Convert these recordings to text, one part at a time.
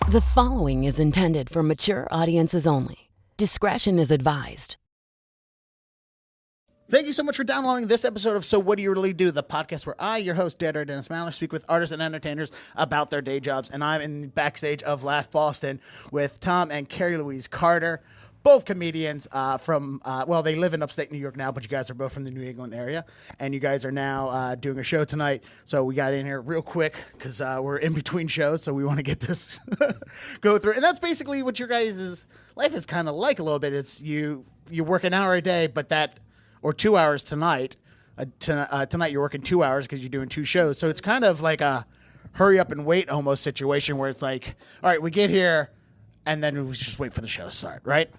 The following is intended for mature audiences only. Discretion is advised. Thank you so much for downloading this episode of So What Do You Really Do, the podcast where I, your host, Deadair Dennis Maler, speak with artists and entertainers about their day jobs. And I'm in the backstage of Laugh Boston with Tom and Kerri Louise Cotter, both comedians they live in upstate New York now, but you guys are both from the New England area. And you guys are now doing a show tonight. So we got in here real quick because we're in between shows, so we want to get this go through. And that's basically what your guys' life is kind of like a little bit. It's you work an hour a day, but or 2 hours tonight. Tonight you're working 2 hours because you're doing two shows. So it's kind of like a hurry up and wait almost situation where it's like, all right, we get here, and then we just wait for the show to start, right?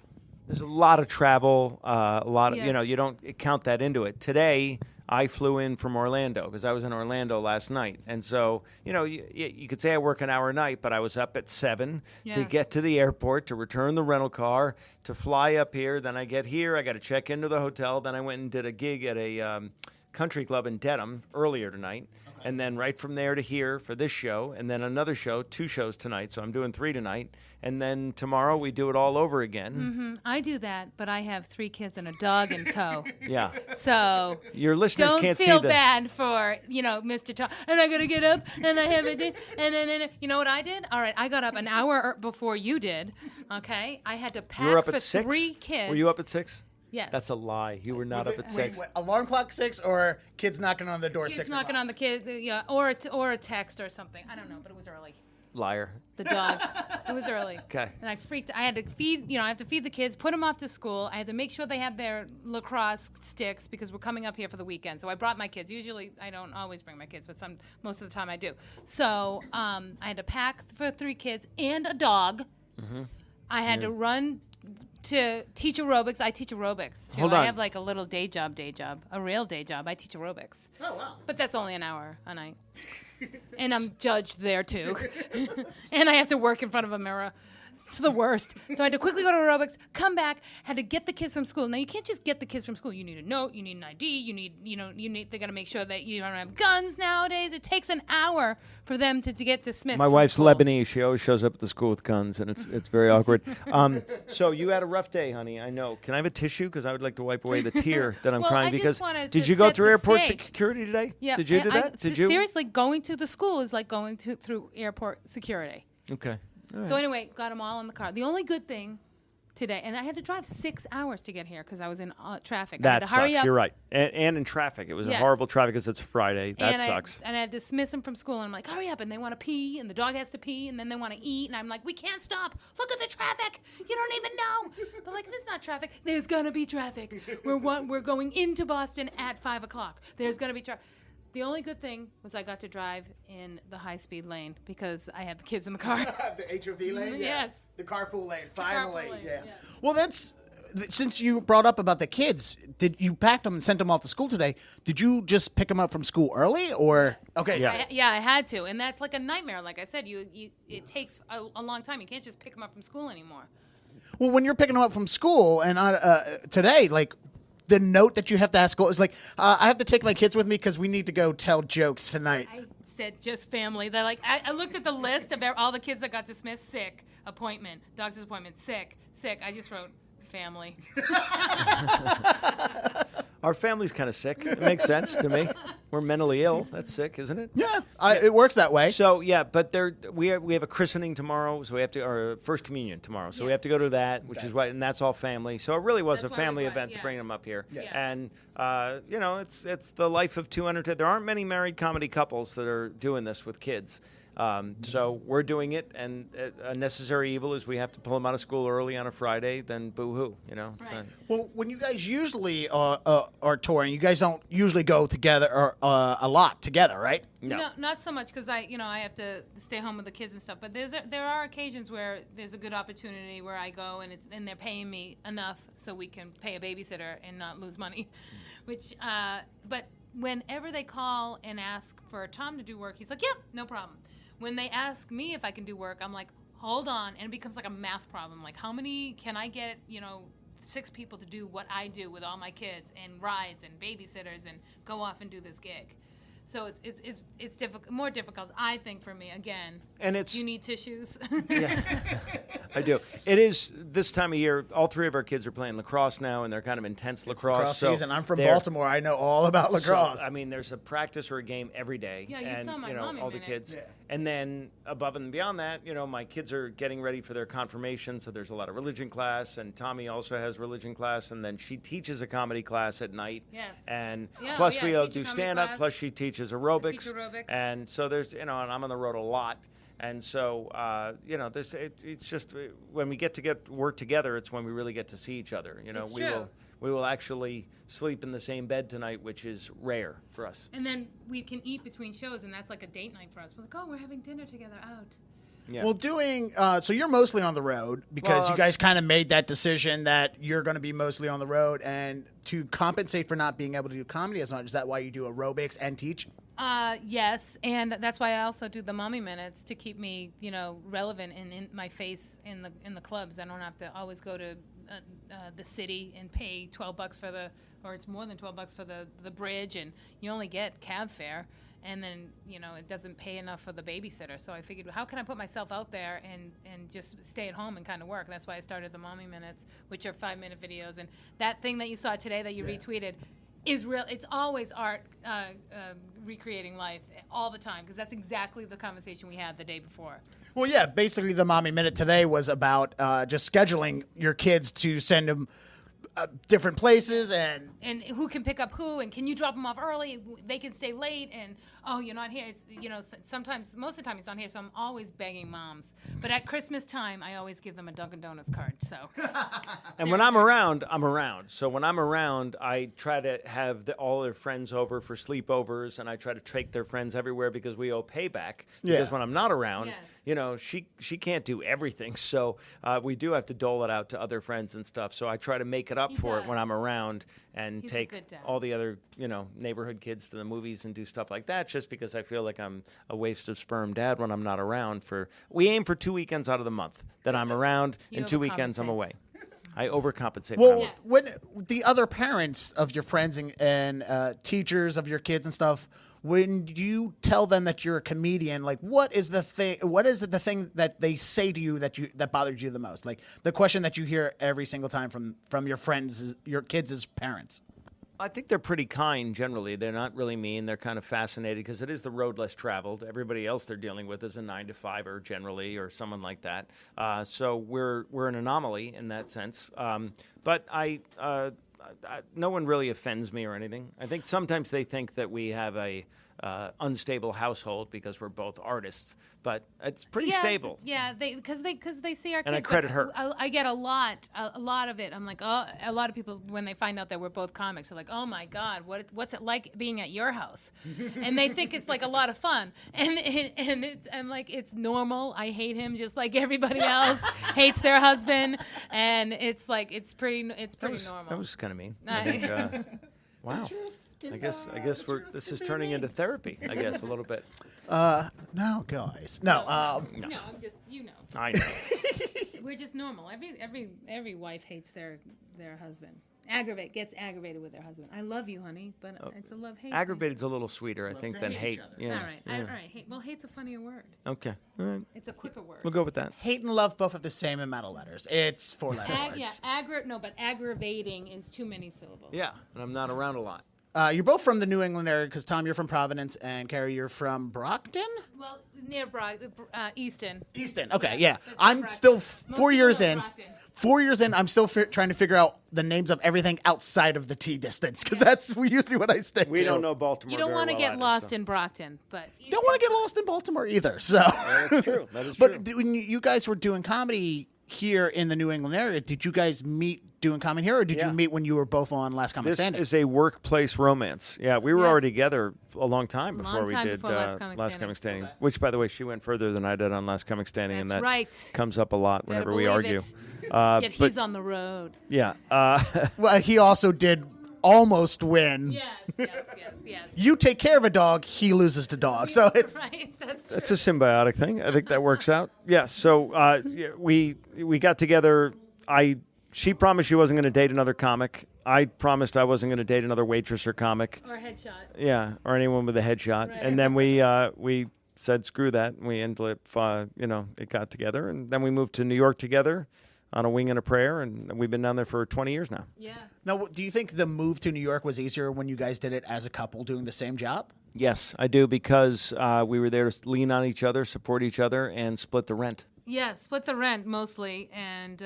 There's a lot of travel, a lot of, Yes. you don't count that into it. Today, I flew in from Orlando because I was in Orlando last night. And so, you could say I work an hour a night, but I was up at 7 to get to the airport, to return the rental car, to fly up here. Then I get here, I got to check into the hotel. Then I went and did a gig at a country club in Dedham earlier tonight. Okay. And then right from there to here for this show, and then another show, 2 shows tonight. So I'm doing 3 tonight. And then tomorrow we do it all over again. Mm-hmm. I do that, but I have 3 kids and a dog in tow. Yeah. So your listeners don't can't see feel bad for, Mr. Tom. And I got to get up, and I have a day. And then, you know what I did? All right, I got up an hour before you did, okay? I had to pack you were up for at 6? 3 kids. Were you up at 6? Yes. That's a lie. You were not up at 6. Wait, alarm clock 6 or kids knocking on the door Kids 6 knocking o'clock? on the kids, or a text or something. I don't know, but it was early. Liar. The dog. It was early. Okay. And I freaked. I had to feed, I have to feed the kids, put them off to school. I had to make sure they had their lacrosse sticks because we're coming up here for the weekend. So I brought my kids. Usually, I don't always bring my kids, but most of the time I do. So I had to pack for 3 kids and a dog. Mm-hmm. I had to run to teach aerobics. I teach aerobics too. Hold on. I have like a little day job, a real day job. I teach aerobics. Oh, wow. But that's only an hour a night. And I'm judged there too. And I have to work in front of a mirror. It's the worst. So I had to quickly go to aerobics, come back, had to get the kids from school. Now you can't just get the kids from school. You need a note, you need an ID, they got to make sure that you don't have guns nowadays. It takes an hour for them to get dismissed. My from wife's school. Lebanese. She always shows up at the school with guns, and it's very awkward. So you had a rough day, honey. I know. Can I have a tissue? Because I would like to wipe away the tear that I'm Well, crying. I just because wanted did to you go set through the airport stage. security today? Yeah. Did you do that? Did you? Seriously, going to the school is like going through airport security. Okay. All right. So anyway, got them all in the car. The only good thing today, and I had to drive 6 hours to get here because I was in traffic. I had That to hurry sucks. up. You're right. And in traffic. It was a Yes. horrible traffic because it's Friday. That and sucks. I had to dismiss them from school, and I'm like, hurry up, and they want to pee, and the dog has to pee, and then they want to eat, and I'm like, we can't stop. Look at the traffic. You don't even know. They're like, there's not traffic. There's gonna be traffic. We're going into Boston at 5 o'clock. There's gonna be traffic. The only good thing was I got to drive in the high-speed lane because I had the kids in the car. The HOV lane? Yeah. Yes. The carpool lane, finally. carpool lane, Yeah. yeah. Well, since you brought up about the kids, you packed them and sent them off to school today. Did you just pick them up from school early or? Okay. Yeah. I had to, and that's like a nightmare. Like I said, it takes a long time. You can't just pick them up from school anymore. Well, when you're picking them up from school and today, like, the note that you have to ask school is like, I have to take my kids with me because we need to go tell jokes tonight. I said just family. They're like, I looked at the list of all the kids that got dismissed. Sick, appointment, doctor's appointment, sick. I just wrote family. Our family's kind of sick. It makes sense to me. We're mentally ill. That's sick, isn't it? Yeah, it works that way. So yeah, but we have a christening tomorrow, so we have to, or first communion tomorrow, so we Yeah. have to go to that, which is right, and that's all family. So it really was That's a why we family went, event to yeah. bring them up here, Yeah. and it's the life of 200. There aren't many married comedy couples that are doing this with kids. So we're doing it, and a necessary evil is we have to pull them out of school early on a Friday. Then boo-hoo, Right. Well, when you guys usually are touring, you guys don't usually go together or a lot together, right? No. Not so much because I have to stay home with the kids and stuff. But there are occasions where there's a good opportunity where I go and they're paying me enough so we can pay a babysitter and not lose money. But whenever they call and ask for Tom to do work, he's like, "Yep, no problem." When they ask me if I can do work, I'm like, hold on. And it becomes like a math problem. Like, how many can I get, 6 people to do what I do with all my kids and rides and babysitters and go off and do this gig? So it's more difficult, I think, for me. Again, And it's you need tissues. I do. It is this time of year. All three of our kids are playing lacrosse now, and they're kind of intense lacrosse. So season. I'm from they're- Baltimore. I know all about lacrosse. So, I mean, there's a practice or a game every day. Yeah, you and, saw my know, mommy all the minute. kids. Yeah. And then above and beyond that, my kids are getting ready for their confirmation, so there's a lot of religion class, and Tommy also has religion class, and then she teaches a comedy class at night. Yes. And Yeah, plus yeah, we I all teach a do comedy stand-up, class. plus she teaches aerobics. teach aerobics. And so there's, and I'm on the road a lot. And so, there's, it's just when we get to work together, it's when we really get to see each other. It's we true. will actually sleep in the same bed tonight, which is rare for us. And then we can eat between shows, and that's like a date night for us. We're like, oh, we're having dinner together out. Yeah. Well, so you're mostly on the road because Well, you guys kind of made that decision that you're going to be mostly on the road, and to compensate for not being able to do comedy as much, is that why you do aerobics and teach? Yes, and that's why I also do the mommy minutes to keep me, relevant and in my face in the clubs. I don't have to always go to the city and pay $12 or it's more than $12 for the bridge, and you only get cab fare, and then it doesn't pay enough for the babysitter. So I figured, how can I put myself out there and just stay at home and kind of work? That's why I started the mommy minutes, which are 5-minute videos, and that thing that you saw today that you retweeted is real. It's always art recreating life all the time, because that's exactly the conversation we had the day before. Well, yeah, basically the Mommy Minute today was about just scheduling your kids to send them different places And who can pick up who, and can you drop them off early? They can stay late, and you're not here. It's, sometimes, most of the time it's not here, so I'm always begging moms. But at Christmas time, I always give them a Dunkin' Donuts card. So. And when I'm around, I'm around. So when I'm around, I try to have all their friends over for sleepovers, and I try to take their friends everywhere because we owe payback. Because Yeah. when I'm not around, Yes. she can't do everything. So we do have to dole it out to other friends and stuff. So I try to make it up He for it does. when I'm around and He's a take good dad. all the other, neighborhood kids to the movies and do stuff like that, just because I feel like I'm a waste of sperm dad when I'm not around. We aim for 2 weekends out of the month that I'm around, You and 2 weekends I'm overcompensate. away. I overcompensate. well, when I'm away. when the other parents of your friends and teachers of your kids and stuff, when you tell them that you're a comedian, like what is the thing that they say to you that bothers you the most? Like the question that you hear every single time from your friends, your kids' parents. I think they're pretty kind generally. They're not really mean. They're kind of fascinated because it is the road less traveled. Everybody else they're dealing with is a 9-to-5er generally, or someone like that. So we're an anomaly in that sense. But no one really offends me or anything. I think sometimes they think that we have a unstable household because we're both artists, but it's pretty stable. Yeah, because they see our kids. And I credit her. I get a lot of it. I'm like, a lot of people when they find out that we're both comics are like, oh my God, what's it like being at your house? And they think it's like a lot of fun, and I'm like, it's normal. I hate him just like everybody else hates their husband, and it's like it's pretty normal. That was kind of mean. I think, wow. I guess this is turning into therapy. I guess a little bit. No, guys. No. No, I'm just I know. we're just normal. Every wife hates their husband. Gets aggravated with their husband. I love you, honey, but it's a love-hate. Aggravated's a little sweeter, I think, than hate. each other. Yeah. All right. Yeah. All right. Well, hate's a funnier word. Okay. All right. It's a quicker word. We'll go with that. Hate and love both have the same amount of letters. It's 4-letter words. But aggravating is too many syllables. Yeah, and I'm not around a lot. You're both from the New England area because, Tom, you're from Providence, and Kerri, you're from Brockton? Well, near Easton. Easton. Okay, yeah. That's I'm Brockton. still Most 4 years people are in. Brockton. 4 years in, I'm still trying to figure out the names of everything outside of the T distance because that's usually what I stick to. We don't know Baltimore. You don't want to get lost in Brockton, but Don't want to get lost in Baltimore either. So, That's true. That is true. but when you guys were doing comedy here in the New England area, did you guys meet doing comedy here, or did you meet when you were both on Last Comic This Standing? is a workplace romance. Yeah, we were Yes. already together a long time before Long we time did before Last Comic Comic Standing. Standing. Which, by the way, she went further than I did on Last Comic Standing, and That's that right. comes up a lot Better whenever we believe argue. it. Yet but he's on the road. yeah, Well, he also did almost win. Yes. You take care of a dog, he loses the dog. So it's Right. That's true. it's a symbiotic thing. I think that works out. Yeah. So we got together. She promised she wasn't going to date another comic, I promised I wasn't going to date another waitress or comic. Or a headshot. Yeah, or anyone with a headshot. Right. And then we said screw that. And we ended up, it got together, and then we moved to New York together on a wing and a prayer, and we've been down there for 20 years now. Yeah. Now, do you think the move to New York was easier when you guys did it as a couple doing the same job? Yes, I do, because we were there to lean on each other, support each other, and split the rent. Yeah, split the rent mostly, and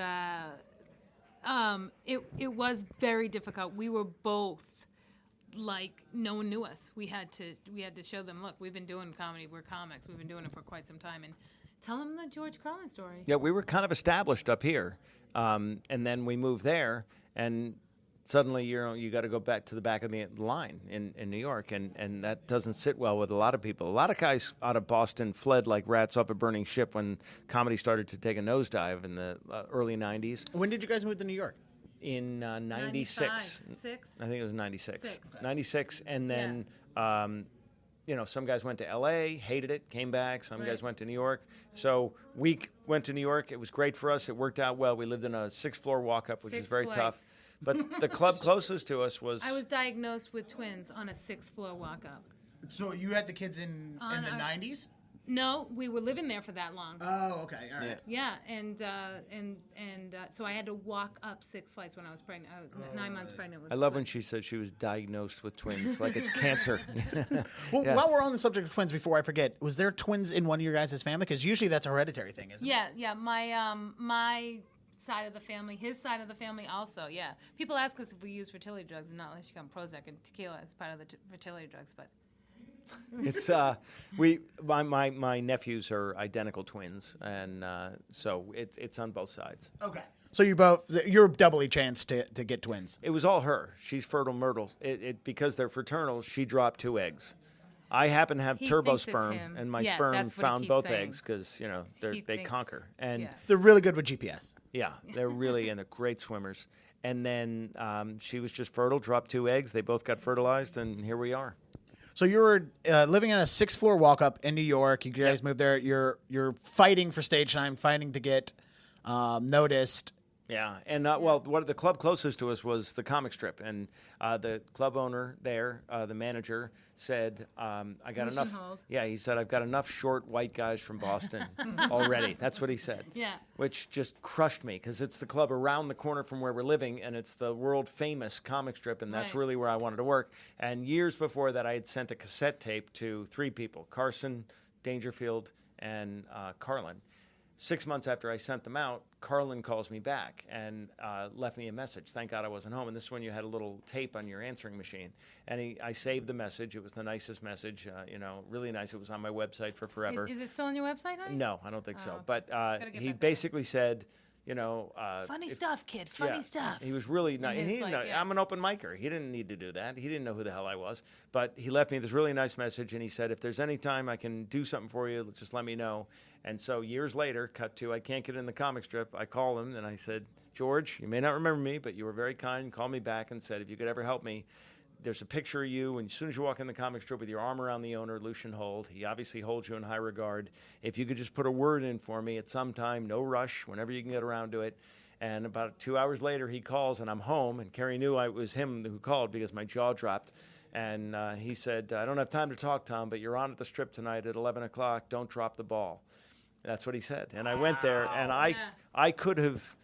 it was very difficult. We were both like no one knew us. We had to show them, look, we've been doing comedy. We're comics. We've been doing it for quite some time, and tell them the George Carlin story. Yeah, we were kind of established up here, and then we moved there, and suddenly you got to go back to the back of the line in New York, and that doesn't sit well with a lot of people. A lot of guys out of Boston fled like rats off a burning ship when comedy started to take a nosedive in the early 90s. When did you guys move to New York? In 96. Six? I think it was 96. Six. 96, and then some guys went to L.A., hated it, came back. Some guys went to New York. So we went to New York. It was great for us. It worked out well. We lived in a 6th-floor walk-up, which is very tough. But the club closest to us was... I was diagnosed with twins on a 6th-floor walk-up. So you had the kids in the 90s? No, we were living there for that long. Oh, okay, all right. Yeah, and so I had to walk up 6 flights when I was pregnant. I was 9 months pregnant with I love twins. when she said she was diagnosed with twins, like it's cancer. Well, while we're on the subject of twins, before I forget, was there twins in one of your guys' family? Because usually that's a hereditary thing, isn't it? Yeah. My side of the family, his side of the family also, yeah. People ask us if we use fertility drugs, and not unless you come Prozac and tequila as part of the fertility drugs, but... It's my nephews are identical twins, and so it's on both sides. Okay. So you're doubly chanced to get twins. It was all her. She's fertile myrtle. Because they're fraternal, she dropped 2 eggs. I happen to have turbo sperm, and my sperm found both eggs because they conquer. And They're really good with GPS. yeah, they're really and they're great swimmers. And then she was just fertile, dropped 2 eggs. They both got fertilized, and here we are. So you were living in a 6th-floor walk-up in New York. You guys moved there. You're fighting for stage time, fighting to get noticed. Yeah, and what the club closest to us was the comic strip, and the club owner there, the manager, said, "I got enough." Hold. Yeah, he said, "I've got enough short white guys from Boston already." That's what he said. Yeah. Which just crushed me because it's the club around the corner from where we're living, and it's the world famous comic strip, and that's really where I wanted to work. And years before that, I had sent a cassette tape to 3 people: Carson, Dangerfield, and Carlin. 6 months after I sent them out, Carlin calls me back and left me a message. Thank God I wasn't home. And this is when you had a little tape on your answering machine. And I saved the message. It was the nicest message, really nice. It was on my website for forever. Is it still on your website, honey? No, I don't think so. But he back basically said, funny stuff, kid. Funny stuff. He was really nice. his, He didn't know, I'm an open micer. He didn't need to do that. He didn't know who the hell I was. But he left me this really nice message, and he said, if there's any time I can do something for you, just let me know. And so years later, cut to, I can't get in the comic strip. I call him, and I said, George, you may not remember me, but you were very kind. Called me back and said, if you could ever help me, there's a picture of you, and as soon as you walk in the comic strip with your arm around the owner, Lucian Hold, he obviously holds you in high regard. If you could just put a word in for me at some time, no rush, whenever you can get around to it. And about 2 hours later, he calls, and I'm home, and Kerri knew it was him who called because my jaw dropped. And he said, I don't have time to talk, Tom, but you're on at the strip tonight at 11 o'clock. Don't drop the ball. That's what he said. And I went there, and I could have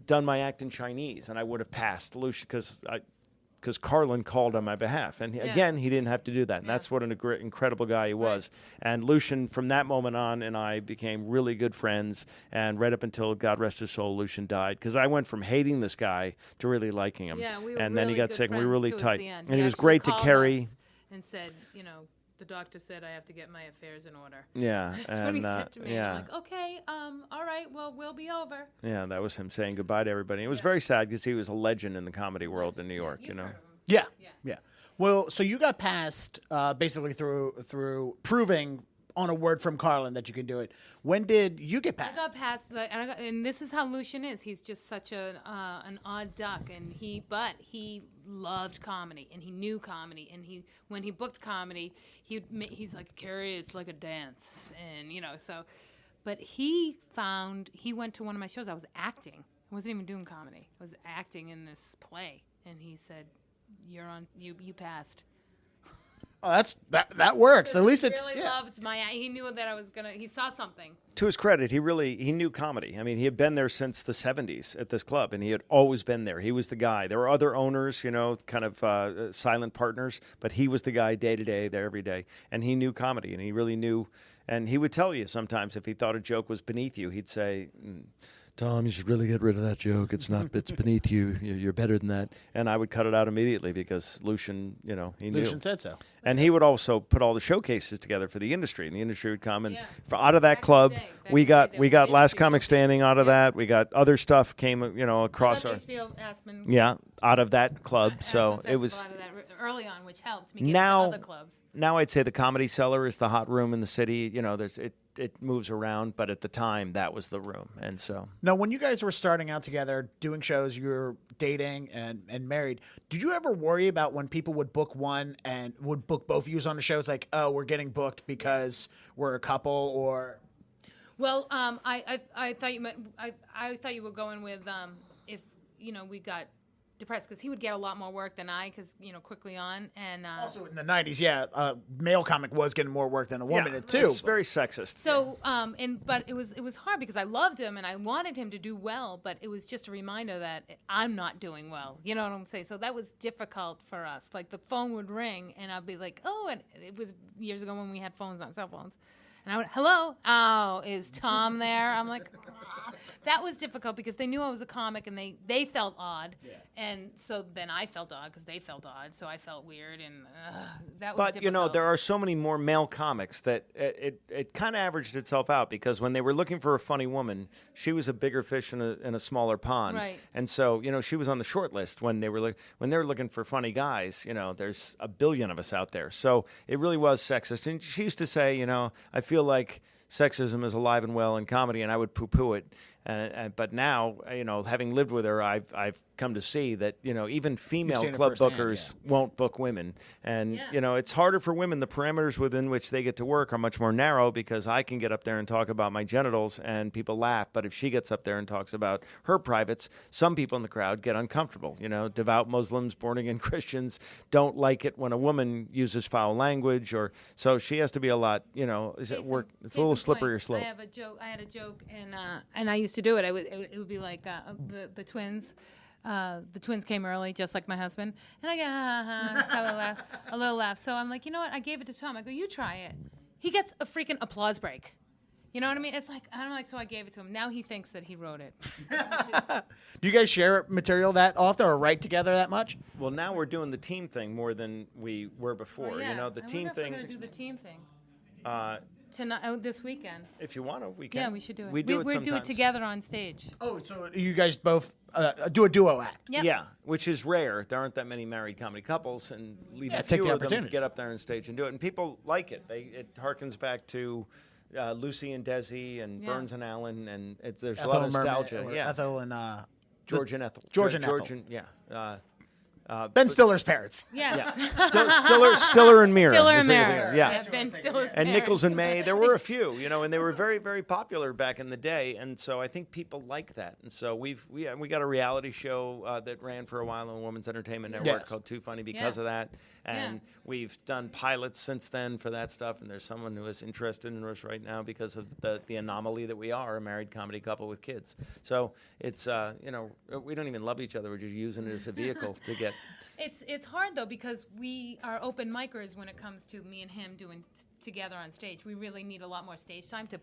done my act in Chinese, and I would have passed Lucian because Carlin called on my behalf. And again, he didn't have to do that. And that's what an incredible guy he was. And Lucian, from that moment on, and I became really good friends. And right up until, God rest his soul, Lucian died. Because I went from hating this guy to really liking him. Yeah, we were and then he really got good sick, and we were really friends tight. towards the end. And he was actually great to called Kerri. us and said, the doctor said I have to get my affairs in order. Yeah. That's what he said to me. I'm like, okay, all right, well, we'll be over. Yeah, that was him saying goodbye to everybody. It was very sad because he was a legend in the comedy world in New York, You've heard of him. Yeah. Well, so you got passed basically through proving on a word from Carlin that you can do it. When did you get passed? I got passed, and this is how Lucian is. He's just such an odd duck, and he loved comedy, and he knew comedy, and when he booked comedy, he's like, Kerri, it's like a dance, and so. But he went to one of my shows. I was acting. I wasn't even doing comedy. I was acting in this play, and he said, "You're on. You passed." Oh, that works. At least he it's really loved my. He knew that I was gonna. He saw something. To his credit, he knew comedy. I mean, he had been there since the 70s at this club, and he had always been there. He was the guy. There were other owners, kind of silent partners, but he was the guy day to day, there every day. And he knew comedy, and he really knew. And he would tell you sometimes if he thought a joke was beneath you, he'd say, Tom, you should really get rid of that joke. It's beneath you. You're better than that. And I would cut it out immediately because Lucian, he knew. Lucian said so. And he would also put all the showcases together for the industry, and the industry would come. And out of that club, we got Last Comic Standing out of that. We got other stuff came, across our. HBO Aspen. Yeah, out of that club. So Aspen it was out of that early on, which helped me get into other clubs. Now I'd say the Comedy Cellar is the hot room in the city. It moves around, but at the time that was the room, and so. Now, when you guys were starting out together, doing shows, you were dating and married. Did you ever worry about when people would book one and would book both of you on the shows, like, oh, we're getting booked because we're a couple, or? Well, I thought you meant I thought you were going with if we got depressed because he would get a lot more work than I because quickly on and also in the 90s, male comic was getting more work than a woman too. It's very sexist. So but it was hard because I loved him and I wanted him to do well, but it was just a reminder that I'm not doing well. You know what I'm saying? So that was difficult for us. Like the phone would ring and I'd be like, oh, and it was years ago when we had phones on cell phones. And I went, hello? Oh, is Tom there? I'm like, ah. That was difficult because they knew I was a comic and they felt odd. Yeah. And so then I felt odd because they felt odd. So I felt weird and that was difficult. But, there are so many more male comics that it kind of averaged itself out because when they were looking for a funny woman, she was a bigger fish in a smaller pond. Right. And so, she was on the short list when they were looking for funny guys. There's a billion of us out there. So it really was sexist. And she used to say, I feel like sexism is alive and well in comedy, and I would poo-poo it. But now, having lived with her, I've come to see that, even female club bookers won't book women. And, it's harder for women. The parameters within which they get to work are much more narrow because I can get up there and talk about my genitals and people laugh. But if she gets up there and talks about her privates, some people in the crowd get uncomfortable. Devout Muslims, born-again Christians don't like it when a woman uses foul language. So she has to be a lot, it's a little slippery slope. I had a joke, and I used to do it. It would be like the twins. The twins came early, just like my husband, and I go a little laugh. So I'm like, you know what? I gave it to Tom. I go, you try it. He gets a freaking applause break. You know what I mean? It's like I'm like, so I gave it to him. Now he thinks that he wrote it. Do you guys share material that often or write together that much? Well, now we're doing the team thing more than we were before. Oh, yeah. The team thing. We're gonna do the team thing. Tonight, this weekend. If you want to, we can. Yeah, we should do it. We do it together on stage. Oh, so you guys both do a duo act? Yep. Yeah, which is rare. There aren't that many married comedy couples, and leave a few of them to get up there on stage and do it. And people like it. It harkens back to Lucy and Desi and Burns and Allen, and there's a lot of nostalgia. Ethel and George and Ethel. George and Ethel. Ben Stiller's parents. Yes. Yeah. Stiller and Mira. Stiller and Mira. Yeah. Ben Stiller's and parents. Nichols and May. There were a few, and they were very, very popular back in the day. And so I think people like that. And so we got a reality show that ran for a while on Women's Entertainment Network called Too Funny because of that. And we've done pilots since then for that stuff. And there's someone who is interested in us right now because of the anomaly that we are, a married comedy couple with kids. So it's, we don't even love each other. We're just using it as a vehicle to get. It's hard though because we are open micers when it comes to me and him doing together on stage. We really need a lot more stage time to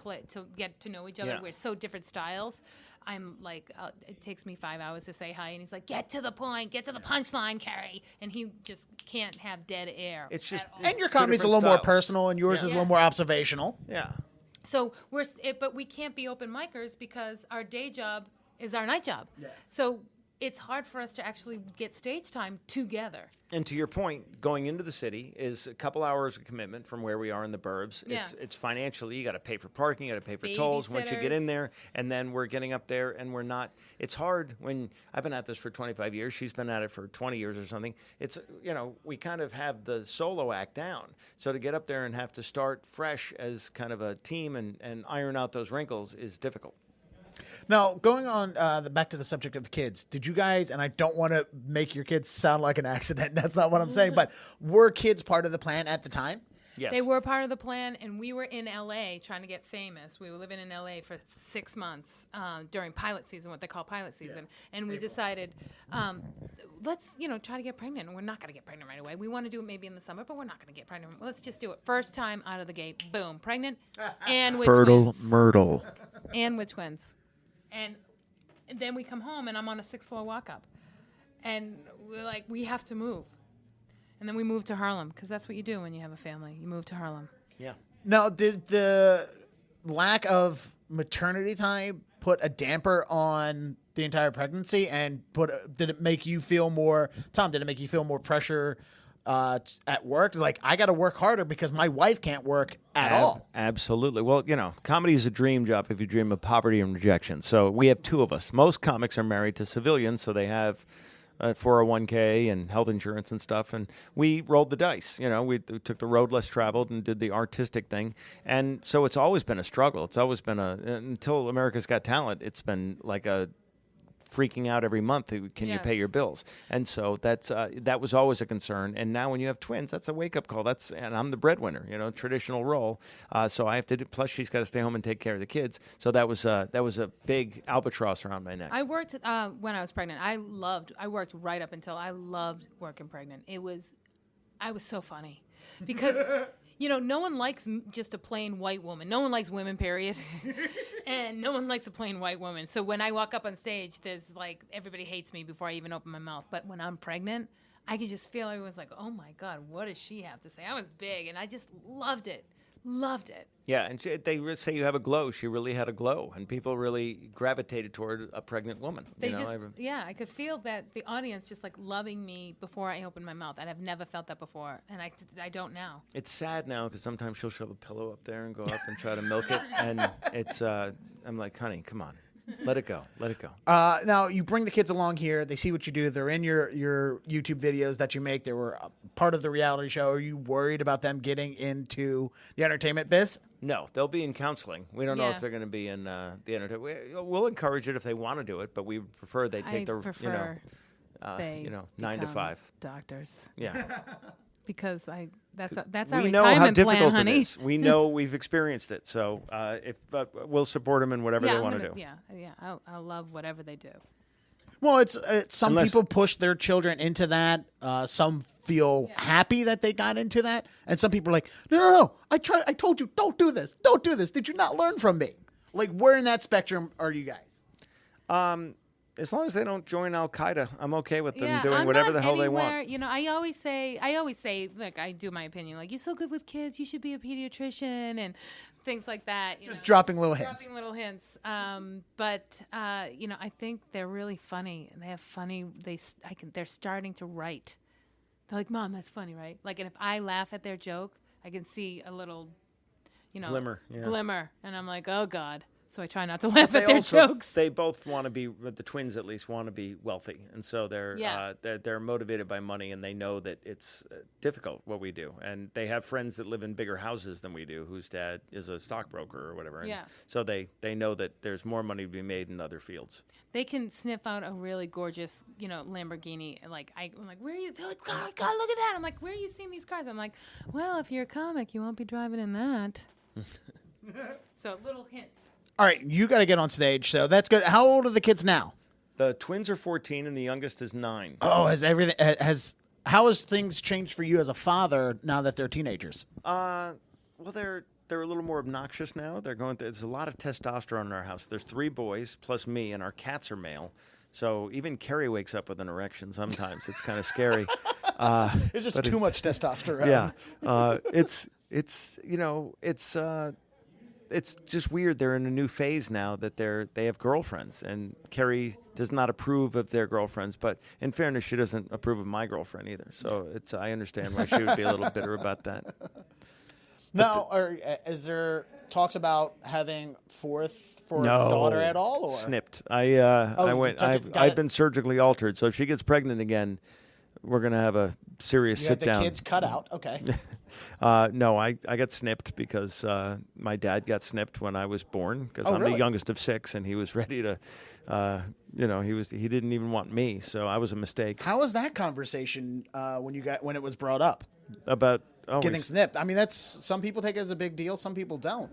get to know each other. Yeah. We're so different styles. I'm like, it takes me 5 hours to say hi, and he's like, get to the point, get to the punchline, Kerri, and he just can't have dead air. It's just, and your comedy's a little more personal, and yours is a little more observational. Yeah. So but we can't be open micers because our day job is our night job. Yeah. So it's hard for us to actually get stage time together. And to your point, going into the city is a couple hours of commitment from where we are in the burbs. Yeah. It's financially, you got to pay for parking, you got to pay for tolls once you get in there, and then we're getting up there and we're not. It's hard when I've been at this for 25 years. She's been at it for 20 years or something. It's, we kind of have the solo act down. So to get up there and have to start fresh as kind of a team and iron out those wrinkles is difficult. Now, going on back to the subject of kids, did you guys, and I don't want to make your kids sound like an accident, that's not what I'm saying, but were kids part of the plan at the time? Yes. They were part of the plan, and we were in L.A. trying to get famous. We were living in L.A. for 6 months during pilot season, what they call pilot season. Yeah. And we decided, let's, try to get pregnant. And we're not going to get pregnant right away. We want to do it maybe in the summer, but we're not going to get pregnant. Let's just do it. First time out of the gate, boom, pregnant, and with Fertile twins. Myrtle. And with twins. And then we come home, and I'm on a 6th-floor walk-up. And we're like, we have to move. And then we moved to Harlem, because that's what you do when you have a family. You move to Harlem. Yeah. Now, did the lack of maternity time put a damper on the entire pregnancy, and did it make you feel more, Tom, did it make you feel more pressure at work? Like, I got to work harder because my wife can't work at all. Absolutely. Well, comedy is a dream job if you dream of poverty and rejection. So we have 2 of us. Most comics are married to civilians, so they have 401k and health insurance and stuff, and we rolled the dice. We took the road less traveled and did the artistic thing, and so it's always been a struggle. It's always been until America's Got Talent, it's been like a freaking out every month. Can you pay your bills? And so that was always a concern. And now when you have twins, that's a wake up call. And I'm the breadwinner, traditional role. So I have to do. Plus, she's got to stay home and take care of the kids. So that was a big albatross around my neck. I worked when I was pregnant. I worked right up until I loved working pregnant. I was so funny because. No one likes just a plain white woman. No one likes women, period. And no one likes a plain white woman. So when I walk up on stage, there's like, everybody hates me before I even open my mouth. But when I'm pregnant, I can just feel everyone's like, oh my God, what does she have to say? I was big, and I just loved it. Loved it. Yeah, and they say you have a glow. She really had a glow, and people really gravitated toward a pregnant woman. I could feel that the audience just like loving me before I opened my mouth, and I've never felt that before, and I don't now. It's sad now because sometimes she'll shove a pillow up there and go up and try to milk it, and it's I'm like, honey, come on. Let it go. Let it go. Now, you bring the kids along here. They see what you do. They're in your YouTube videos that you make. They were part of the reality show. Are you worried about them getting into the entertainment biz? No, they'll be in counseling. We don't know if they're going to be in the entertainment. We'll encourage it if they want to do it, but we prefer they take 9 to 5. Doctors. Yeah. Because that's our we know how retirement difficult plan, honey. it is. We know we've experienced it. So we'll support them in whatever they want to do. Yeah. I'll love whatever they do. Well, it's some people push their children into that. Some feel happy that they got into that, and some people are like, no. I told you, don't do this. Don't do this. Did you not learn from me? Like, where in that spectrum are you guys? As long as they don't join Al Qaeda, I'm okay with them I'm doing whatever not the hell anywhere, they want. I always say, like, I do my opinion, like, you're so good with kids, you should be a pediatrician and things like that. Just dropping little hints. But I think they're really funny, and they have funny. They're starting to write. They're like, Mom, that's funny, right? Like, and if I laugh at their joke, I can see a little, glimmer, and I'm like, oh God. So I try not to laugh at their jokes. They both want to be, the twins at least, want to be wealthy. And so they're motivated by money, and they know that it's difficult what we do. And they have friends that live in bigger houses than we do, whose dad is a stockbroker or whatever. And so they know that there's more money to be made in other fields. They can sniff out a really gorgeous, Lamborghini. And I'm like, where are you? They're like, oh my God, look at that. I'm like, where are you seeing these cars? I'm like, well, if you're a comic, you won't be driving in that. So little hints. All right, you got to get on stage, so that's good. How old are the kids now? The twins are 14, and the youngest is 9. Oh, how has things changed for you as a father now that they're teenagers? Well, they're a little more obnoxious now. There's a lot of testosterone in our house. There's 3 boys plus me, and our cats are male. So even Kerri wakes up with an erection sometimes. It's kind of scary. It's just too much testosterone. Yeah, it's just weird. They're in a new phase now that they have girlfriends, and Kerri does not approve of their girlfriends. But in fairness, she doesn't approve of my girlfriend either. So I understand why she would be a little bitter about that. Now, is there talks about having fourth for a daughter at all? Or? Snipped. I've been surgically altered. So if she gets pregnant again, we're gonna have a serious You sit had the down. kids cut out. Okay. No, I got snipped because my dad got snipped when I was born because I'm really? the youngest of 6, and he was ready to, he didn't even want me, so I was a mistake. How was that conversation when it was brought up? About Getting snipped. I mean, that's some people take it as a big deal, some people don't.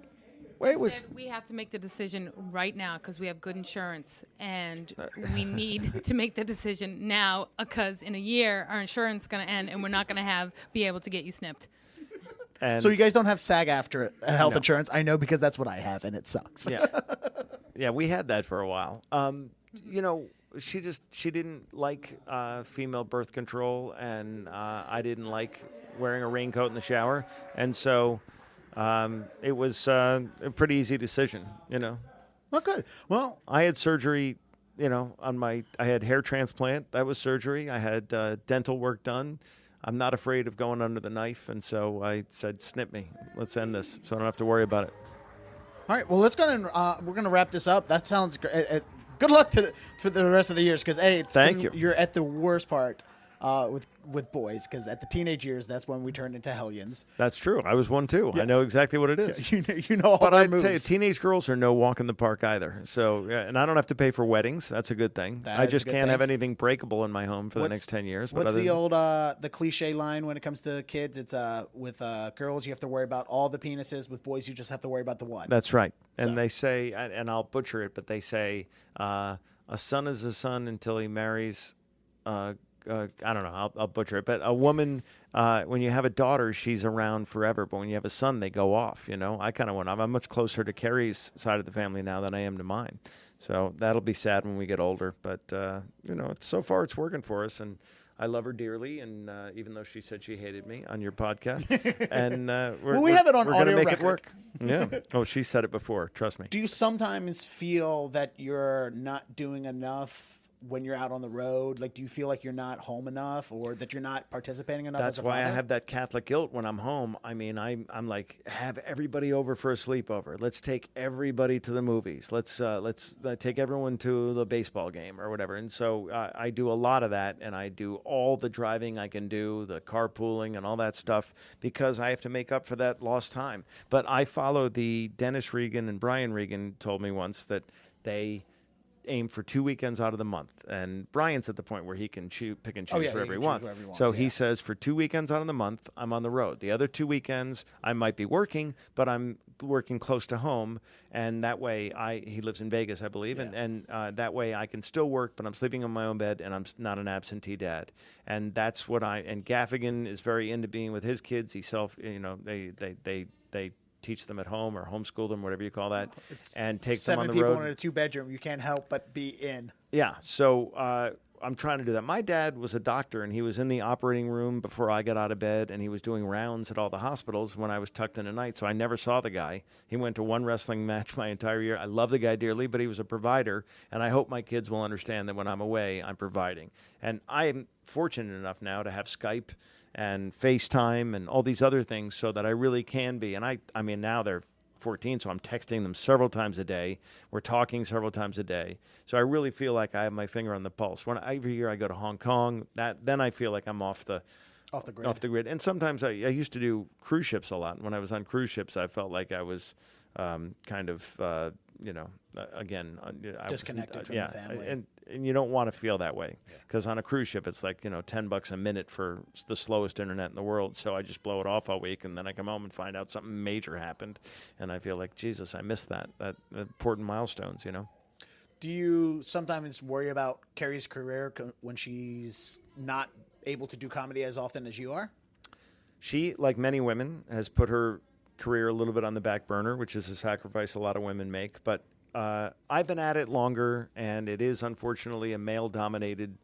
Well, it was. We have to make the decision right now because we have good insurance, and we need to make the decision now because in a year our insurance is going to end, and we're not going to be able to get you snipped. And So you guys don't have SAG-AFTRA health insurance? I know because that's what I have, and it sucks. yeah, we had that for a while. She didn't like female birth control, and I didn't like wearing a raincoat in the shower, and so. It was a pretty easy decision, Well, good. Well, I had surgery, I had hair transplant. That was surgery. I had dental work done. I'm not afraid of going under the knife, and so I said, snip me. Let's end this so I don't have to worry about it. all right. Well, we're gonna wrap this up. That sounds great. Good luck for the rest of the years, because Thank you. You're at the worst part with boys, because at the teenage years, that's when we turned into hellions. That's true. I was one too. Yes. I know exactly what it is. You know all But their I'd moves. say teenage girls are no walk in the park either. So, and I don't have to pay for weddings. That's a good thing. That I is a just good can't thing. have anything breakable in my home for the What's- next 10 years. But What's other the than- old the cliche line when it comes to kids? It's with girls you have to worry about all the penises. With boys you just have to worry about the one. That's right. And So- they say, and I'll butcher it, but they say, a son is a son until he marries. I don't know. I'll butcher it. But a woman, when you have a daughter, she's around forever. But when you have a son, they go off. I kind of want. I'm much closer to Kerri's side of the family now than I am to mine. So that'll be sad when we get older. But so far it's working for us, and I love her dearly. And even though she said she hated me on your podcast, and we have it on we're gonna audio make record. it work. Yeah. Oh, she said it before. Trust me. Do you sometimes feel that you're not doing enough when you're out on the road? Like, do you feel like you're not home enough, or that you're not participating enough? That's as a why I father? have that Catholic guilt when I'm home. I mean, I'm like, have everybody over for a sleepover. Let's take everybody to the movies. Let's take everyone to the baseball game or whatever. And so I do a lot of that, and I do all the driving I can do, the carpooling and all that stuff, because I have to make up for that lost time. But I follow the Dennis Regan and Brian Regan told me once that they aim for 2 weekends out of the month, and Brian's at the point where he can pick and choose wherever he wants. So he says for 2 weekends out of the month, I'm on the road. The other 2 weekends, I might be working, but I'm working close to home, and that way he lives in Vegas, I believe, and that way I can still work, but I'm sleeping in my own bed, and I'm not an absentee dad. And that's what and Gaffigan is very into being with his kids. They teach them at home or homeschool them, whatever you call that, and take them on the 7 people road. in a 2-bedroom. You can't help but be in. Yeah, so I'm trying to do that. My dad was a doctor, and he was in the operating room before I got out of bed, and he was doing rounds at all the hospitals when I was tucked in at night, so I never saw the guy. He went to one wrestling match my entire year. I love the guy dearly, but he was a provider, and I hope my kids will understand that when I'm away, I'm providing. And I'm fortunate enough now to have Skype and FaceTime and all these other things so that I really can be. And I mean, now they're 14, so I'm texting them several times a day. We're talking several times a day. So I really feel like I have my finger on the pulse. Every year I go to Hong Kong, then I feel like I'm off the grid. And sometimes I used to do cruise ships a lot. And when I was on cruise ships, I felt like I was Disconnected from the family. And you don't want to feel that way, because on a cruise ship it's like $10 a minute for the slowest internet in the world. So I just blow it off all week, and then I come home and find out something major happened, and I feel like, Jesus, I missed that important milestones. Do you sometimes worry about Kerri's career when she's not able to do comedy as often as you are? She, like many women, has put her career a little bit on the back burner, which is a sacrifice a lot of women make. But I've been at it longer, and it is unfortunately a male-dominated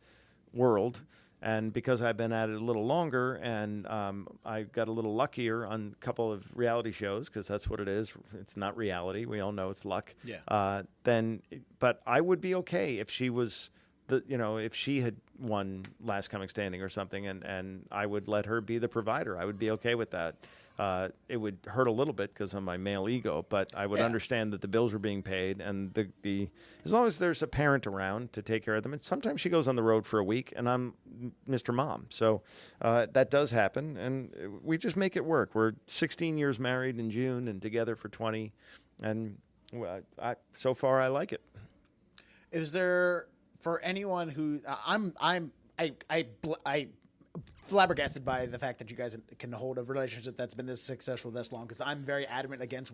world. And because I've been at it a little longer, and I got a little luckier on a couple of reality shows, because that's what it is. It's not reality. We all know it's luck. Yeah. But I would be okay if she was if she had won Last Comic Standing or something, and I would let her be the provider. I would be okay with that. it would hurt a little bit because of my male ego, but I would understand that the bills were being paid, and the as long as there's a parent around to take care of them. And sometimes she goes on the road for a week, and I'm Mr. Mom, so that does happen, and we just make it work. We're 16 years married in June, and together for 20, and so far I like it. Is there, for anyone who I flabbergasted by the fact that you guys can hold a relationship that's been this successful this long, because I'm very adamant against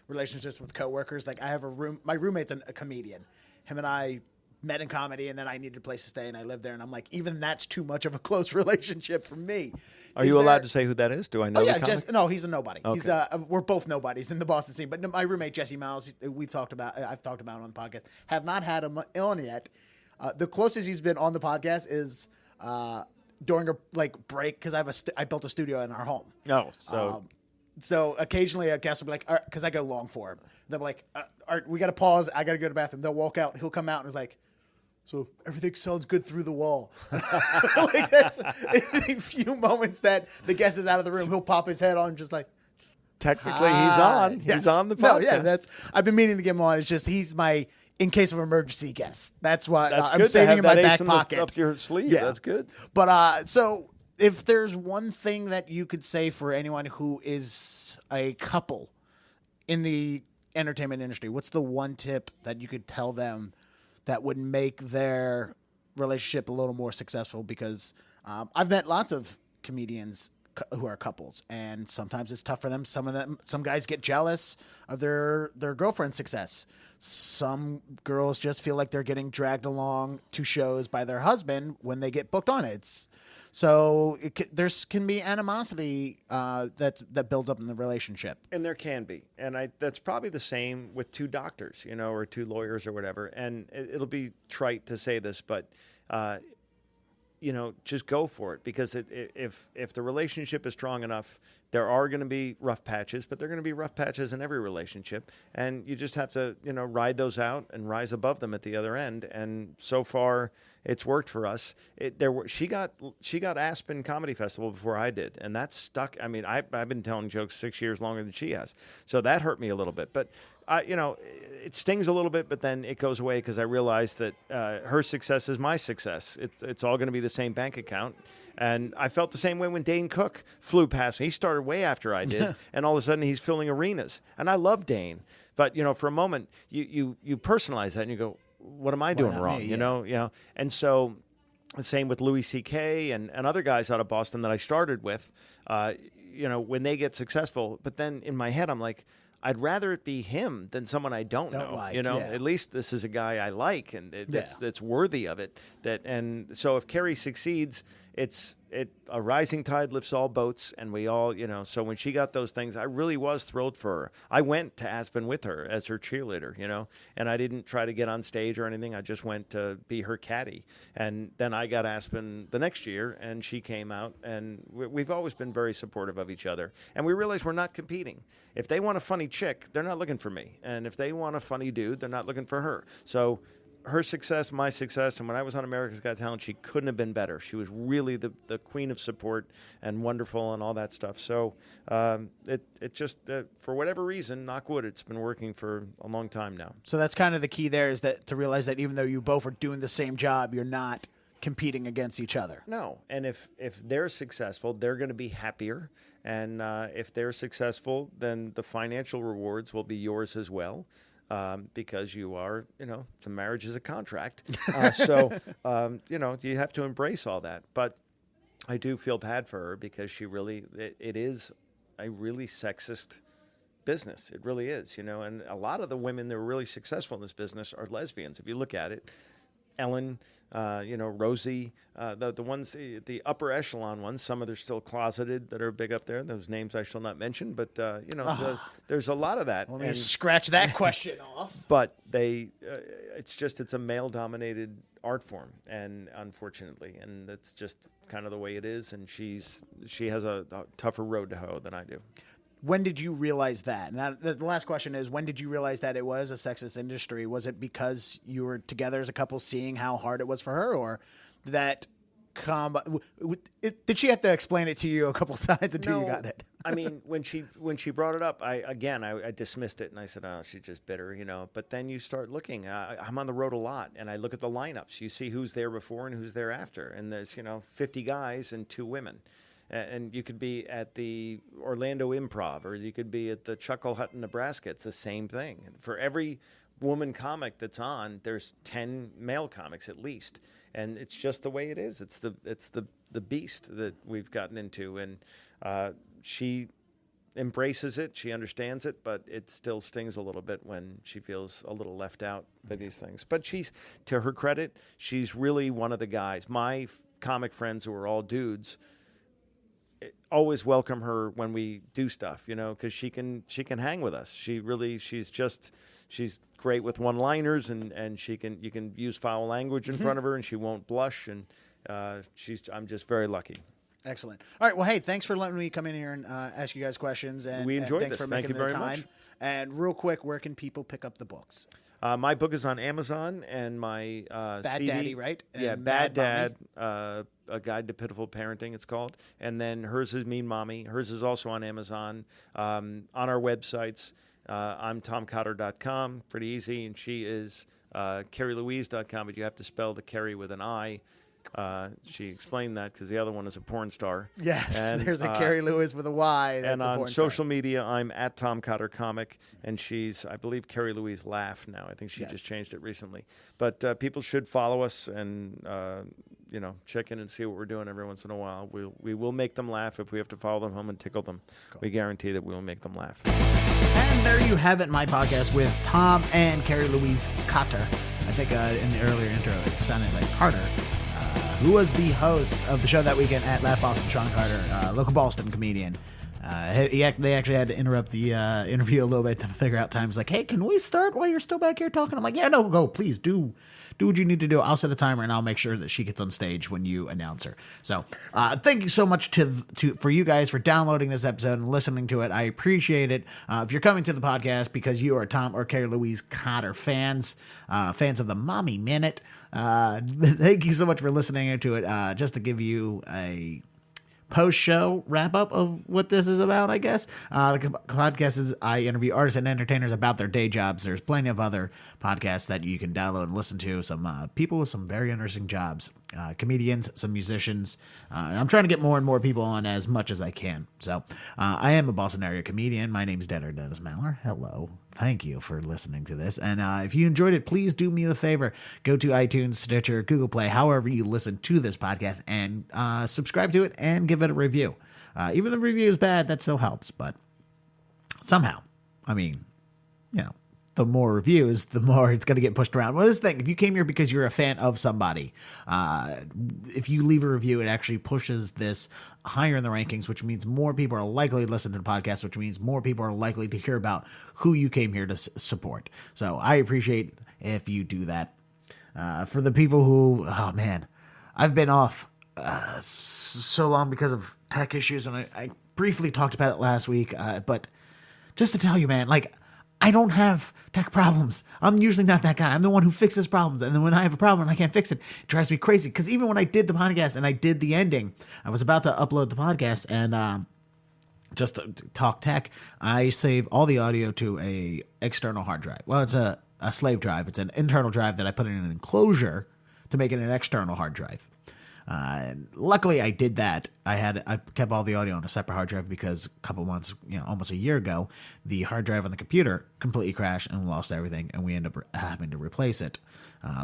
relationships with coworkers. Like, I have my roommate's a comedian. Him and I met in comedy, and then I needed a place to stay, and I lived there, and I'm like, even that's too much of a close relationship for me. Are you allowed to say who that is? Do I know? Oh yeah, the comic? no, he's a nobody. Okay. We're both nobodies in the Boston scene. But my roommate Jesse Miles, I've talked about on the podcast, have not had him on yet. The closest he's been on the podcast is during a break, because I built a studio in our home. No, so occasionally a guest will be like, because I go long for him. They'll be like, all right, we got to pause. I got to go to the bathroom. They'll walk out. He'll come out and is like, so everything sounds good through the wall. Like, that's a few moments that the guest is out of the room. He'll pop his head on, just like, technically he's on. Yes. He's on the podcast. No, I've been meaning to get him on. It's just he's my in case of emergency guest. That's why I'm good saving to have in my that back ace pocket. up your sleeve. Yeah. That's good. But so if there's one thing that you could say for anyone who is a couple in the entertainment industry, what's the one tip that you could tell them that would make their relationship a little more successful? Because I've met lots of comedians who are couples, and sometimes it's tough for them. Some guys get jealous of their girlfriend's success. Some girls just feel like they're getting dragged along to shows by their husband when they get booked on it. So there can be animosity that builds up in the relationship. And there can be. And that's probably the same with two doctors, or two lawyers or whatever. And it'll be trite to say this, but, just go for it. Because if the relationship is strong enough, there are going to be rough patches, but there are going to be rough patches in every relationship. And you just have to, ride those out and rise above them at the other end. And so far, it's worked for us. She got Aspen Comedy Festival before I did, and that stuck. I mean, I've been telling jokes 6 years longer than she has, so that hurt me a little bit. But it stings a little bit, but then it goes away because I realized that her success is my success. It's all going to be the same bank account. And I felt the same way when Dane Cook flew past me. He started way after I did, and all of a sudden he's filling arenas. And I love Dane, but for a moment you personalize that and you go, what am I doing wrong? Me? And so the same with Louis C.K. and other guys out of Boston that I started with, when they get successful. But then in my head, I'm like, I'd rather it be him than someone I don't know. Like, At least this is a guy I like, and that's worthy of it. And so if Kerri succeeds, a rising tide lifts all boats, and we all, so when she got those things, I really was thrilled for her. I went to Aspen with her as her cheerleader, and I didn't try to get on stage or anything. I just went to be her caddy. And then I got Aspen the next year, and she came out, and we've always been very supportive of each other. And we realize we're not competing. If they want a funny chick, they're not looking for me. And if they want a funny dude, they're not looking for her. So her success, my success, and when I was on America's Got Talent, she couldn't have been better. She was really the queen of support and wonderful and all that stuff. So it just, for whatever reason, knock wood, it's been working for a long time now. So that's kind of the key there, is that to realize that even though you both are doing the same job, you're not competing against each other. No, and if they're successful, they're going to be happier. And if they're successful, then the financial rewards will be yours as well. Because you are, it's a marriage is a contract. So, you have to embrace all that. But I do feel bad for her because it is a really sexist business. It really is, and a lot of the women that are really successful in this business are lesbians. If you look at it, Ellen, Rosie, the ones, the upper echelon ones, some of them are still closeted that are big up there. Those names I shall not mention, but, there's a lot of that. Let me scratch that question off. But it's a male-dominated art form, and unfortunately, and that's just kind of the way it is, and she has a tougher road to hoe than I do. When did you realize that? And the last question is, when did you realize that it was a sexist industry? Was it because you were together as a couple seeing how hard it was for her, or that Did she have to explain it to you a couple times until you got it? I mean, when she brought it up, I dismissed it and I said, "Oh, she's just bitter," you know. But then you start looking. I'm on the road a lot, and I look at the lineups. You see who's there before and who's there after, and there's 50 guys and 2 women. And you could be at the Orlando Improv, or you could be at the Chuckle Hut in Nebraska. It's the same thing. For every woman comic that's on, there's 10 male comics at least, and it's just the way it is. It's the beast that we've gotten into, and she embraces it. She understands it, but it still stings a little bit when she feels a little left out by these things. But she's, to her credit, she's really one of the guys. My comic friends who are all dudes always welcome her when we do stuff, because she can hang with us. She's great with one-liners, and you can use foul language in front of her, and she won't blush. And I'm just very lucky. Excellent. All right. Well, hey, thanks for letting me come in here and ask you guys questions. And we enjoyed thanks this. for Thank making you very the time. much. And real quick, where can people pick up the books? My book is on Amazon, and my Bad CD, Daddy, right? Yeah, And Bad Mad Dad, A Guide to Pitiful Parenting, it's called. And then hers is Mean Mommy. Hers is also on Amazon. On our websites, I'm TomCotter.com, pretty easy, and she is KerriLouise.com, but you have to spell the Kerri with an I. She explained that because the other one is a porn star. Yes, and, there's a Kerri Lewis with a Y. That's and a on porn social star. media, I'm at Tom Cotter Comic, and she's, I believe, Kerri Louise Laugh now. I think she Yes. just changed it recently. But people should follow us and check in and see what we're doing every once in a while. We will make them laugh if we have to follow them home and tickle them. Cool. We guarantee that we will make them laugh. And there you have it, my podcast with Tom and Kerri Louise Cotter. I think in the earlier intro it sounded like Carter. Who was the host of the show that weekend at Laugh Boston, Sean Carter, local Boston comedian. They actually had to interrupt the interview a little bit to figure out times. Like, hey, can we start while you're still back here talking? I'm like, yeah, no, go, please do what you need to do. I'll set a timer and I'll make sure that she gets on stage when you announce her. So, thank you so much for you guys for downloading this episode and listening to it. I appreciate it. If you're coming to the podcast because you are Tom or Kerri Louise Cotter fans of the Mommy Minute, thank you so much for listening to it. Just to give you a post-show wrap-up of what this is about, I guess. The podcast is I interview artists and entertainers about their day jobs. There's plenty of other podcasts that you can download and listen to. Some people with some very interesting jobs. Comedians, some musicians. And I'm trying to get more and more people on as much as I can. So I am a Boston area comedian. My name is Deadair Dennis Maler. Hello. Thank you for listening to this. And if you enjoyed it, please do me the favor. Go to iTunes, Stitcher, Google Play, however you listen to this podcast, and subscribe to it and give it a review. Even if the review is bad, that still helps. But somehow, the more reviews, the more it's going to get pushed around. Well, this thing, if you came here because you're a fan of somebody, if you leave a review, it actually pushes this higher in the rankings, which means more people are likely to listen to the podcast, which means more people are likely to hear about who you came here to support. So I appreciate if you do that. For the people who, I've been off so long because of tech issues, and I briefly talked about it last week, but just to tell you, man, I don't have tech problems. I'm usually not that guy. I'm the one who fixes problems. And then when I have a problem and I can't fix it, it drives me crazy. Because even when I did the podcast and I did the ending, I was about to upload the podcast and just to talk tech, I save all the audio to a external hard drive. Well, it's a slave drive. It's an internal drive that I put in an enclosure to make it an external hard drive. Luckily I did that. I kept all the audio on a separate hard drive because a couple months, almost a year ago, the hard drive on the computer completely crashed and lost everything, and we ended up having to replace it.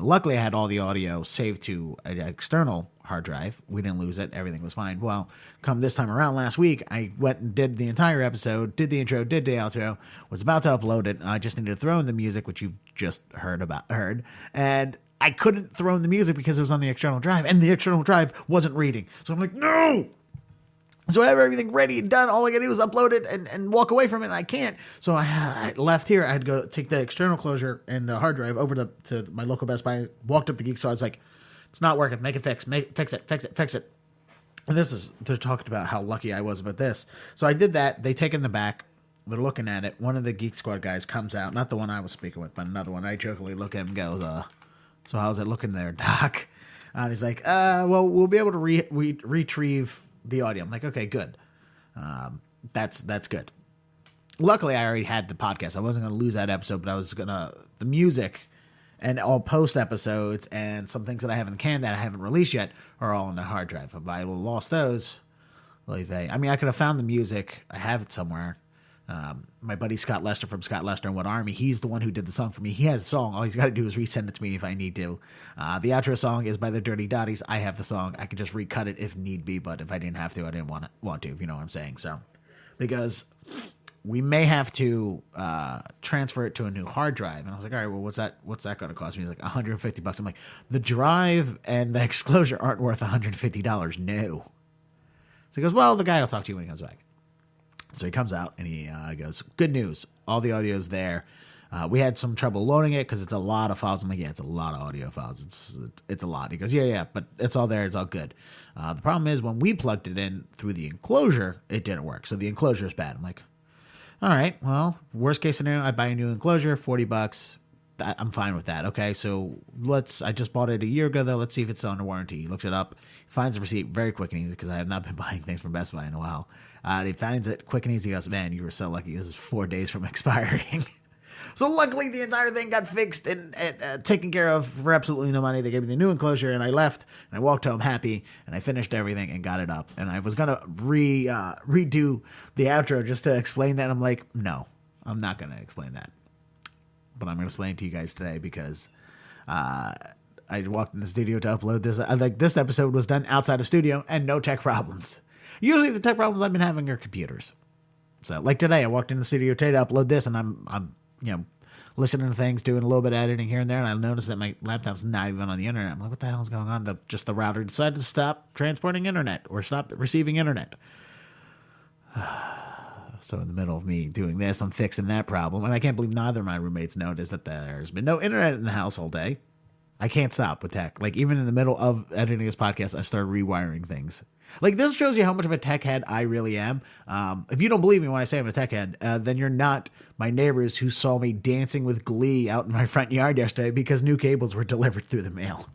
Luckily I had all the audio saved to an external hard drive. We didn't lose it. Everything was fine. Well, come this time around last week, I went and did the entire episode, did the intro, did the outro, was about to upload it. I just needed to throw in the music, which you've just heard, and I couldn't throw in the music because it was on the external drive, and the external drive wasn't reading. So I'm like, no! So I have everything ready and done. All I gotta do is upload it and walk away from it, and I can't. So I left here. I had to go take the external closure and the hard drive over to my local Best Buy. Walked up to Geek Store. I was like, it's not working. Make it fix. Fix it. And they're talking about how lucky I was about this. So I did that. They take it in the back. They're looking at it. One of the Geek Squad guys comes out. Not the one I was speaking with, but another one. I jokingly look at him and goes, so how's it looking there, Doc? And he's like, well, we'll be able to retrieve the audio. I'm like, okay, good. That's good. Luckily, I already had the podcast. I wasn't going to lose that episode, but I was going to, the music and all post episodes and some things that I have in the can that I haven't released yet are all on the hard drive. If I lost those, I mean, I could have found the music. I have it somewhere. My buddy Scott Lester from Scott Lester and What Army, he's the one who did the song for me. He has a song. All he's got to do is resend it to me if I need to. The outro song is by the Dirty Dotties. I have the song. I could just recut it if need be, but if I didn't have to, I didn't want to, if you know what I'm saying. So, because we may have to transfer it to a new hard drive. And I was like, all right, well, what's that going to cost me? He's like, $150. I'm like, the drive and the exclosure aren't worth $150. No. So he goes, well, the guy will talk to you when he comes back. So he comes out and he goes, good news. All the audio is there. We had some trouble loading it because it's a lot of files. I'm like, yeah, it's a lot of audio files. It's a lot. He goes, yeah, but it's all there. It's all good. The problem is when we plugged it in through the enclosure, it didn't work. So the enclosure is bad. I'm like, all right, well, worst case scenario, I buy a new enclosure, $40. I'm fine with that. Okay, so I just bought it a year ago, though. Let's see if it's still under warranty. He looks it up, finds the receipt very quick and easy because I have not been buying things from Best Buy in a while. He finds it quick and easy. He goes, man, you were so lucky. This is 4 days from expiring. So luckily, the entire thing got fixed and taken care of for absolutely no money. They gave me the new enclosure, and I left, and I walked home happy, and I finished everything and got it up. And I was going to redo the outro just to explain that. I'm like, no, I'm not going to explain that. But I'm going to explain it to you guys today because I walked in the studio to upload this. This episode was done outside of studio and no tech problems. Usually the tech problems I've been having are computers. So like today, I walked in the studio today to upload this, and I'm listening to things, doing a little bit of editing here and there, and I noticed that my laptop's not even on the internet. I'm like, what the hell is going on? The router decided to stop transporting internet or stop receiving internet. So in the middle of me doing this, I'm fixing that problem, and I can't believe neither of my roommates noticed that there's been no internet in the house all day. I can't stop with tech. Like, even in the middle of editing this podcast, I started rewiring things. Like, this shows you how much of a tech head I really am. If you don't believe me when I say I'm a tech head, then you're not my neighbors who saw me dancing with glee out in my front yard yesterday because new cables were delivered through the mail.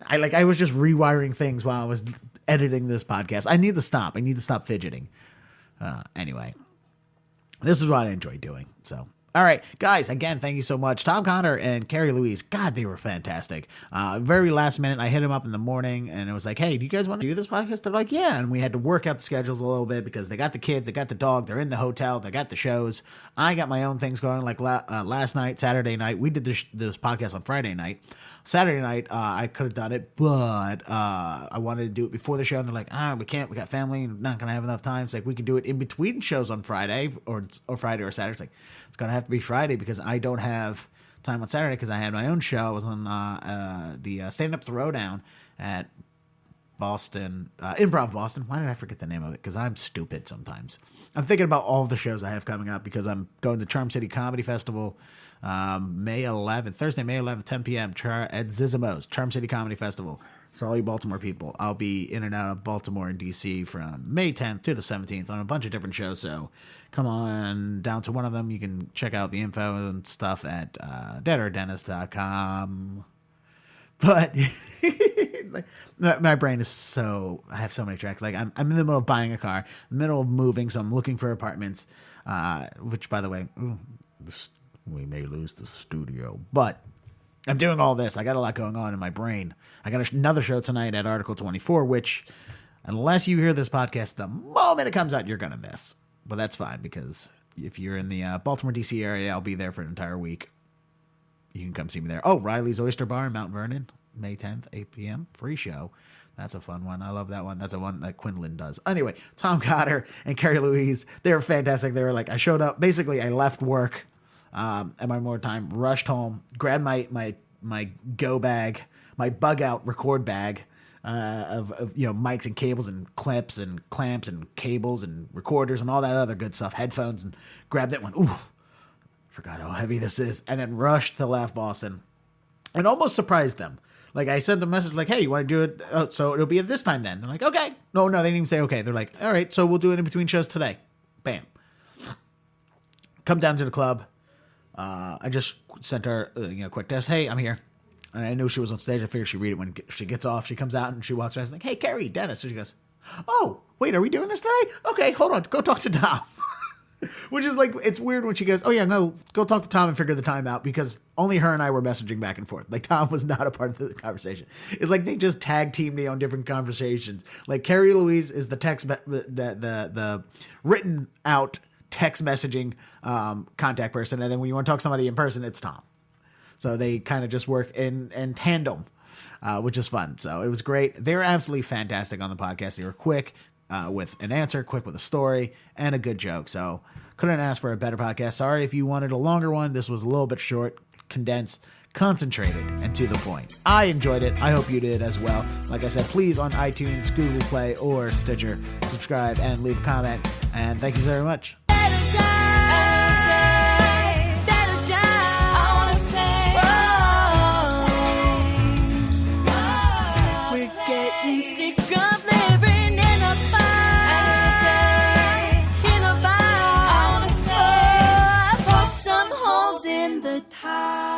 I was just rewiring things while I was editing this podcast. I need to stop. I need to stop fidgeting. Anyway, this is what I enjoy doing. So, all right, guys, again, thank you so much. Tom Cotter and Kerri Louise, God, they were fantastic. Very last minute, I hit them up in the morning, and it was like, hey, do you guys want to do this podcast? They're like, yeah, and we had to work out the schedules a little bit because they got the kids, they got the dog, they're in the hotel, they got the shows. I got my own things going, like last night, Saturday night. We did this podcast on Friday night. Saturday night, I could have done it, but I wanted to do it before the show, and they're like, we can't, we got family, not going to have enough time. It's like, we can do it in between shows on Friday, or Friday or Saturday. It's like, it's going to have to be Friday because I don't have time on Saturday because I had my own show. I was on the Stand Up Throwdown at Boston, Improv Boston. Why did I forget the name of it? Because I'm stupid sometimes. I'm thinking about all the shows I have coming up because I'm going to Charm City Comedy Festival May 11th, Thursday, May 11th, 10 p.m. At Zizimo's, Charm City Comedy Festival. For all you Baltimore people, I'll be in and out of Baltimore and D.C. from May 10th to the 17th on a bunch of different shows, so come on down to one of them. You can check out the info and stuff at deadairdennis.com. But my brain is so... I have so many tracks. Like, I'm in the middle of buying a car, in the middle of moving, so I'm looking for apartments, which, by the way, we may lose the studio, but... I'm doing all this. I got a lot going on in my brain. I got another show tonight at Article 24, which, unless you hear this podcast the moment it comes out, you're going to miss. But that's fine, because if you're in the Baltimore, D.C. area, I'll be there for an entire week. You can come see me there. Oh, Riley's Oyster Bar in Mount Vernon, May 10th, 8 p.m. Free show. That's a fun one. I love that one. That's a one that Quinlan does. Anyway, Tom Cotter and Kerri Louise, they were fantastic. They were like, I showed up. Basically, I left work. At my more time, rushed home, grabbed my go bag, my bug out record bag of mics and cables and clips and clamps and cables and recorders and all that other good stuff, headphones, and grabbed that one. Ooh, forgot how heavy this is, and then rushed to Laugh Boston, and almost surprised them. Like, I sent them a message like, hey, you want to do it? Oh, so it'll be at this time then. They're like, okay. No, they didn't even say okay. They're like, all right, so we'll do it in between shows today. Bam. Come down to the club. I just sent her a quick text. Hey, I'm here. And I knew she was on stage. I figured she'd read it when she gets off. She comes out and she walks by. I was like, hey, Kerri, Dennis. And she goes, oh, wait, are we doing this today? Okay, hold on. Go talk to Tom. Which is like, it's weird when she goes, oh, yeah, no, go talk to Tom and figure the time out, because only her and I were messaging back and forth. Like, Tom was not a part of the conversation. It's like they just tag teamed me on different conversations. Like, Kerri Louise is the text, the written out text messaging contact person. And then when you want to talk to somebody in person, it's Tom. So they kind of just work in tandem, which is fun. So it was great. They were absolutely fantastic on the podcast. They were quick with an answer, quick with a story, and a good joke. So couldn't ask for a better podcast. Sorry if you wanted a longer one. This was a little bit short, condensed, concentrated, and to the point. I enjoyed it. I hope you did as well. Like I said, please on iTunes, Google Play, or Stitcher, subscribe and leave a comment. And thank you so very much. in the tide.